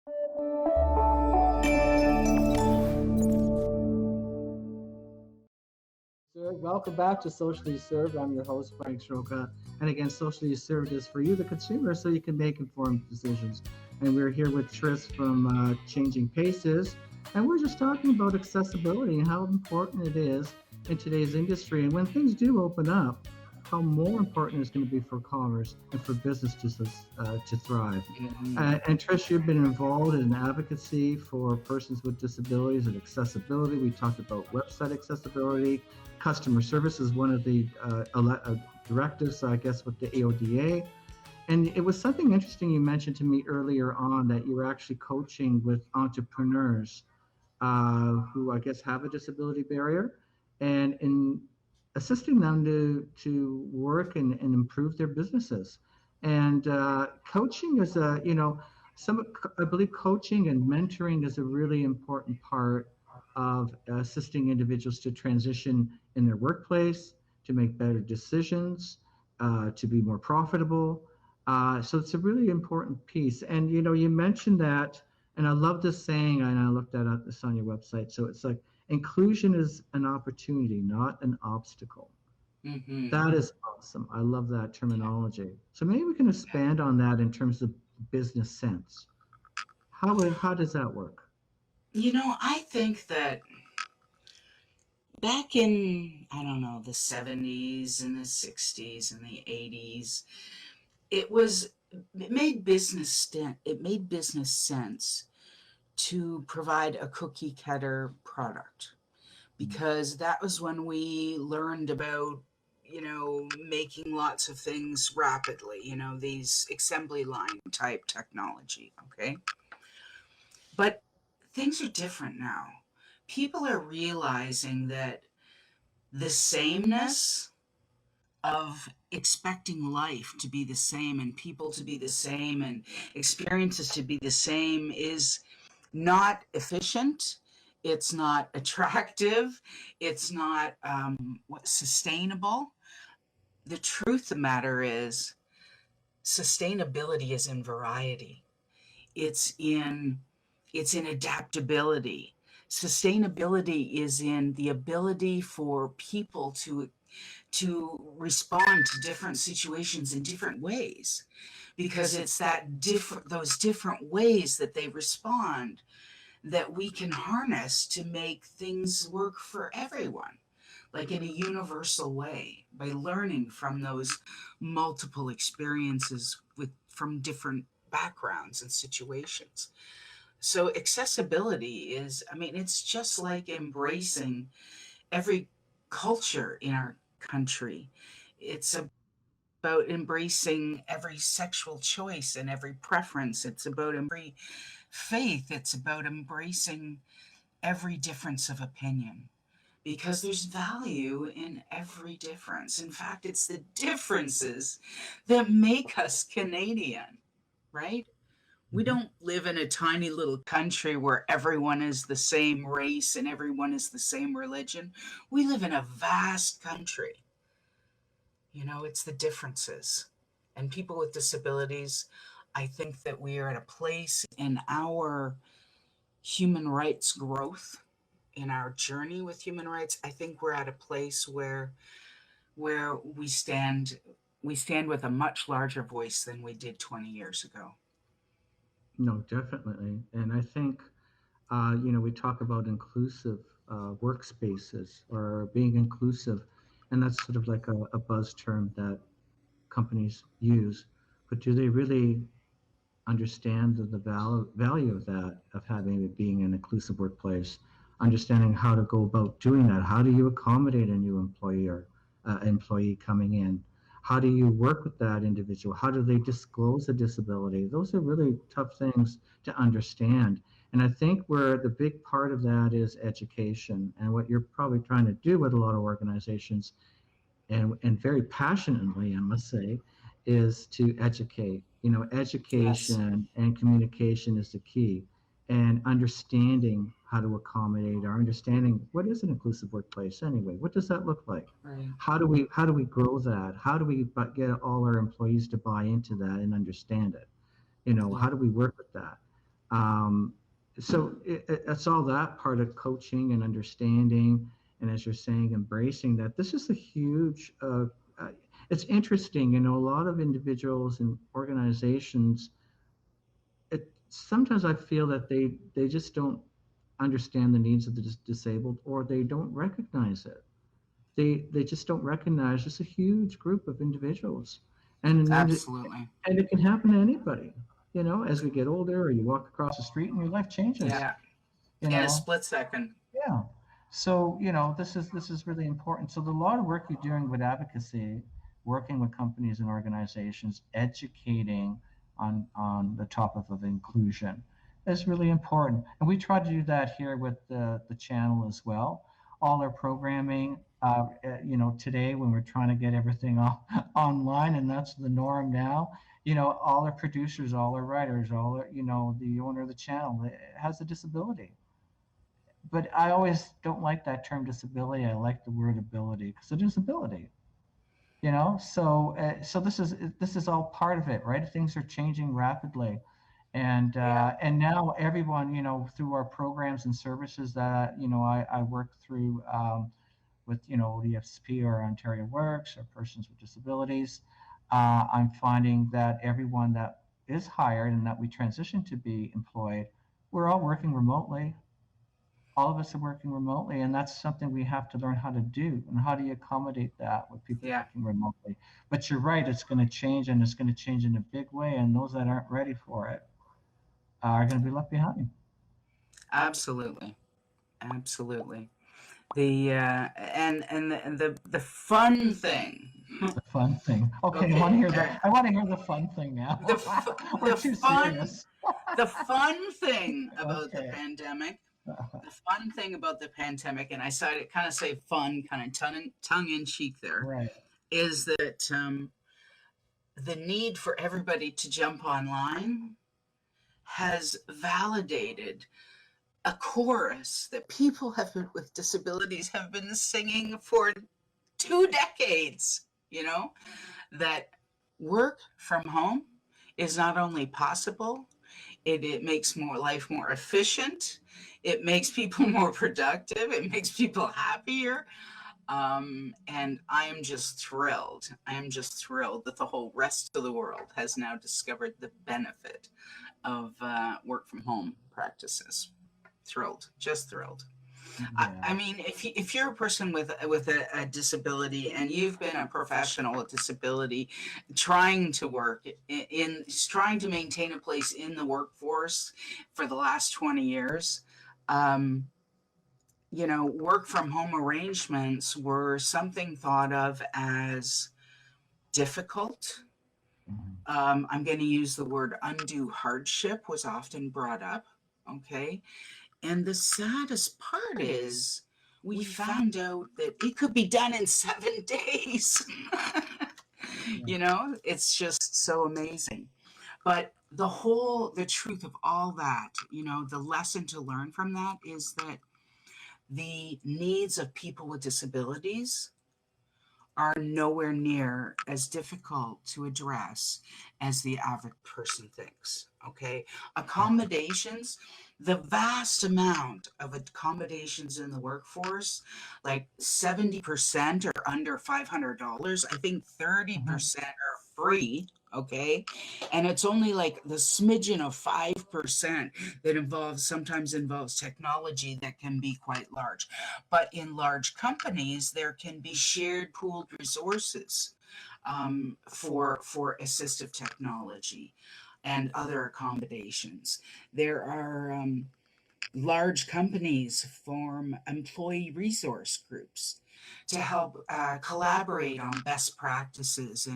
Sir, welcome back to Socially Served. I'm your host, Frank Sroka. And again, Socially Served is for you, the consumer, so you can make informed decisions. And we're here with Tris from Changing Paces. And we're just talking about accessibility and how important it is in today's industry. And when things do open up, how more important it's going to be for commerce and for business to thrive. And Trish, you've been involved in advocacy for persons with disabilities and accessibility. We talked about website accessibility. Customer service is one of the directives, I guess, with the AODA. And it was something interesting you mentioned to me earlier on that you were actually coaching with entrepreneurs who I guess have a disability barrier, and in assisting them to work and improve their businesses. And coaching is I believe coaching and mentoring is a really important part of assisting individuals to transition in their workplace, to make better decisions, to be more profitable. So it's a really important piece. And you mentioned that, and I love this saying, and I looked that up. This on your website. So it's like inclusion is an opportunity, not an obstacle. Mm-hmm. That is awesome. I love that terminology. So maybe we can expand on that in terms of business sense. How does that work? I think that back in, I don't know, the 70s and the 60s and the 80s, it made business sense to provide a cookie cutter product, because that was when we learned about making lots of things rapidly, these assembly line type technology. Okay. But things are different now. People are realizing that the sameness of expecting life to be the same and people to be the same and experiences to be the same is not efficient. It's not attractive. It's not sustainable. The truth of the matter is, sustainability is in variety. It's in adaptability. Sustainability is in the ability for people to respond to different situations in different ways, because it's those different ways that they respond that we can harness to make things work for everyone, like in a universal way, by learning from those multiple experiences from different backgrounds and situations. So accessibility is, it's just like embracing every culture in our country. It's about embracing every sexual choice and every preference. It's about every faith. It's about embracing every difference of opinion, because there's value in every difference. In fact, it's the differences that make us Canadian, right? We Mhm. don't live in a tiny little country where everyone is the same race and everyone is the same religion. We live in a vast country. It's the differences. And people with disabilities, I think that we are at a place in our human rights growth, in our journey with human rights. I think we're at a place where we stand with a much larger voice than we did 20 years ago. No, definitely. And I think we talk about inclusive workspaces or being inclusive, and that's sort of like a buzz term that companies use. But do they really understand the value of that, of having it being an inclusive workplace, understanding how to go about doing that? How do you accommodate a new employee coming in? How do you work with that individual? How do they disclose a disability? Those are really tough things to understand. And I think where the big part of that is education, and what you're probably trying to do with a lot of organizations, and very passionately, I must say, is to educate. Yes. Education and communication is the key, and understanding how to accommodate, or understanding what is an inclusive workplace anyway. What does that look like? Right. How do we grow that? How do we get all our employees to buy into that and understand it? How Yeah. do we work with that? Um, so it's all that part of coaching and understanding, and as you're saying, embracing that. This is a huge. It's interesting, a lot of individuals and organizations. Sometimes I feel that they just don't understand the needs of the disabled, or they don't recognize it. They just don't recognize just a huge group of individuals, and Absolutely. and it can happen to anybody. As we get older, or you walk across the street and your life changes. Yeah. You In a know, split second. yeah. So, this is really important. So, the lot of work you're doing with advocacy, working with companies and organizations, educating on the topic of inclusion is really important. And we try to do that here with the channel as well. All our programming, today when we're trying to get everything online, and that's the norm now. All our producers, all our writers, all our, the owner of the channel has a disability, but I always don't like that term disability. I like the word ability, because it is ability. So this is all part of it, right? Things are changing rapidly, Yeah. and now everyone, through our programs and services that I work through, with ODSP or Ontario Works or persons with disabilities. I'm finding that everyone that is hired and that we transition to be employed, we're all working remotely. All of us are working remotely, and that's something we have to learn how to do. And how do you accommodate that with people Yeah. working remotely? But you're right, it's going to change, and it's going to change in a big way, and those that aren't ready for it are going to be left behind. Absolutely. Absolutely. The fun thing. The fun thing. Okay, I want to Okay. hear that. I want to hear the fun thing The now. f- We're the too fun serious. the fun thing about the Okay. pandemic, the fun thing about the pandemic, and I started kind of say fun, kind of tongue in cheek there, Right. is that the need for everybody to jump online has validated a chorus that people with disabilities have been singing for 2 decades, that work from home is not only possible, it makes life more efficient, it makes people more productive, it makes people happier. And I am just thrilled. I am just thrilled that the whole rest of the world has now discovered the benefit of work from home practices. Thrilled, just thrilled. Yeah. I mean, if you're a person with a disability and you've been a professional with disability, trying to work trying to maintain a place in the workforce for the last 20 years, um, work from home arrangements were something thought of as difficult. Mhm. I'm going to use the word undue hardship was often brought up. Okay. And the saddest part is we found out that it could be done in 7 days. It's just so amazing. But the truth of all that, the lesson to learn from that is that the needs of people with disabilities are nowhere near as difficult to address as the average person thinks. Okay. Accommodations, the vast amount of accommodations in the workforce, like 70% are under $500. I think Mhm. 30% are free. Okay. And it's only like the smidgen of 5% that sometimes involves technology that can be quite large. But in large companies, there can be shared pooled resources for assistive technology and other accommodations. There are large companies form employee resource groups to help collaborate on best practices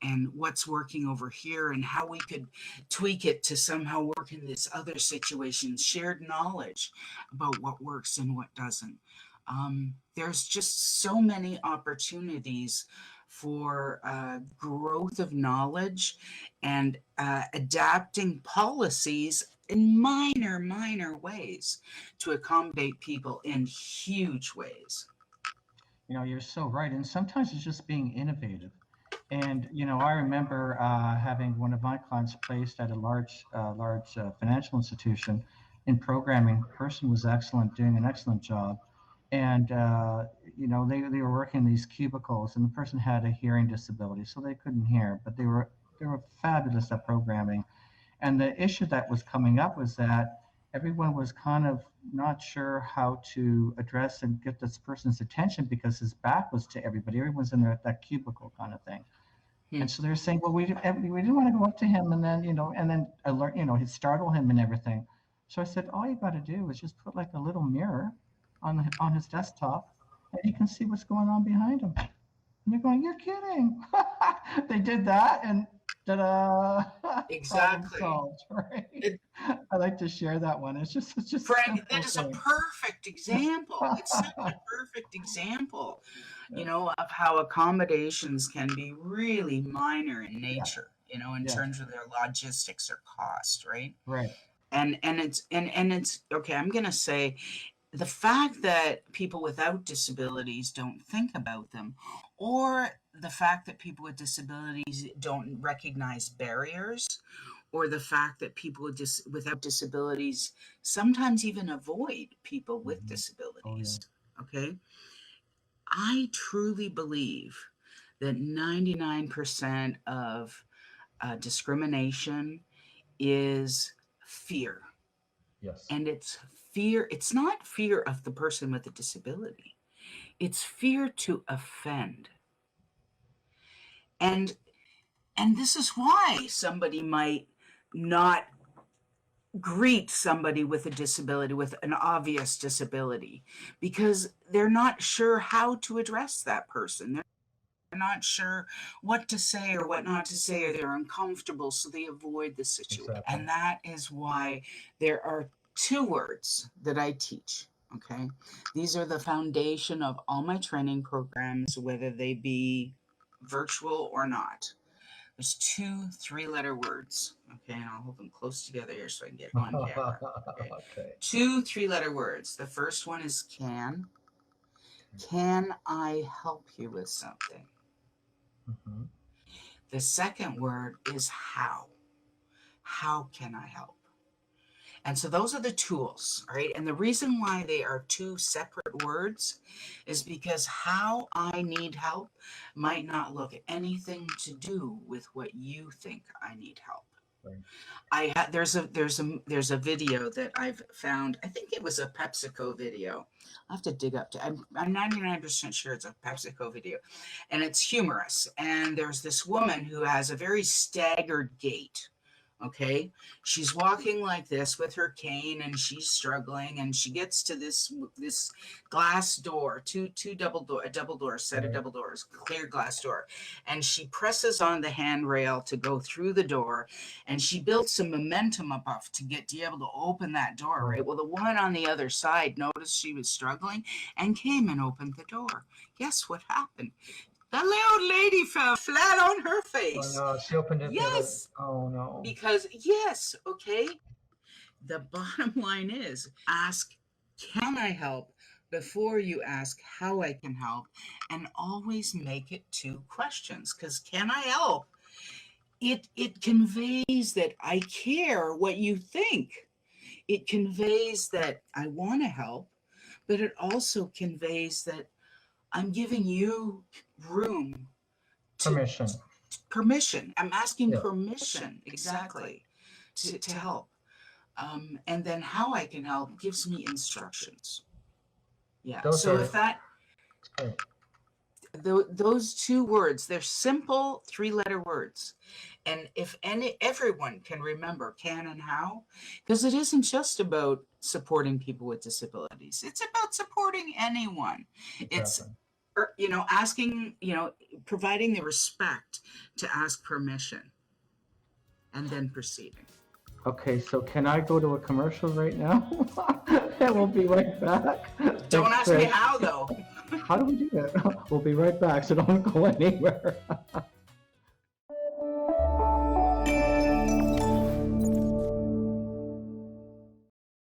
and what's working over here and how we could tweak it to somehow work in this other situation. Shared knowledge about what works and what doesn't. There's just so many opportunities for growth of knowledge and adapting policies in minor ways to accommodate people in huge ways. You're so right. And sometimes it's just being innovative. And I remember having one of my clients placed at a large financial institution in programming. The person was excellent, doing an excellent job, and they were working in these cubicles, and the person had a hearing disability, so they couldn't hear, but they were fabulous at programming. And the issue that was coming up was that everyone was kind of not sure how to address and get this person's attention because his back was to everybody. Everyone's in that cubicle kind of thing. Hmm. And so they're saying, well, we didn't want to go up to him and then alert, he'd startle him and everything. So I said, all you got to do is just put like a little mirror on his desktop, and you can see what's going on behind him. And you're going, you're kidding. They did that, and ta-da, problem Exactly. solved, right? It, I like to share that one. It's just such a Frank, that simple is a thing. perfect example. It's such a perfect example, of how accommodations can be really minor in Yeah, nature, in yeah, terms of their logistics or cost, right? right. And it's okay. I'm gonna say the fact that people without disabilities don't think about them, or the fact that people with disabilities don't recognize barriers, or the fact that people without disabilities sometimes even avoid people with Hmm. Oh yeah. disabilities. Okay, I truly believe that 99% of discrimination is fear. Yes. And it's not fear of the person with a disability, it's fear to offend. And and this is why somebody might not greet somebody with a disability, with an obvious disability, because they're not sure how to address that person. They're not sure what to say or what not to say, or they're uncomfortable, so they avoid the situation. Exactly. And that is why there are two words that I teach. Okay. These are the foundation of all my training programs, whether they be virtual or not. There's two 3-letter words. Okay. And I'll hold them close together here so I can get on camera. Okay. Okay. Two 3-letter words. The first one is can. Can I help you with something? Hmm. The second word is how. How can I help? And so those are the tools, right? And the reason why they are two separate words is because how I need help might not look anything to do with what you think I need help. Right. There's a video that I've found. I think it was a PepsiCo video. I'll have to dig up to. I'm 99% sure it's a PepsiCo video, and it's humorous. And there's this woman who has a very staggered gait. Okay, she's walking like this with her cane, and she's struggling, and she gets to this glass door, two double door, a double door, set of Right. double doors, clear glass door, and she presses on the handrail to go through the door, and she built some momentum up to be able to open that door, Right. right? Well, the woman on the other side noticed she was struggling and came and opened the door. Guess what happened? The little lady fell flat on her Oh face. no, she opened it the other. Yes, Oh no. because yes, okay. The bottom line is ask, can I help? Before you ask how I can help, and always make it two questions. Because can I help? It conveys that I care what you think. It conveys that I want to help, but it also conveys that I'm giving you room to Permission. permission. I'm asking Yeah. permission, exactly, to help. And then how I can help gives me instructions. Yeah. Those So are if that great. those two words, they're simple 3-letter words, and if everyone can remember can and how, because it isn't just about supporting people with disabilities, it's about supporting anyone. It's Exactly. asking, providing the respect to ask permission and then proceeding. Okay, so can I go to a commercial right now? And we'll be right back. Don't Thanks, ask me Trish. how though. How do we do that? We'll be right back, so don't go anywhere.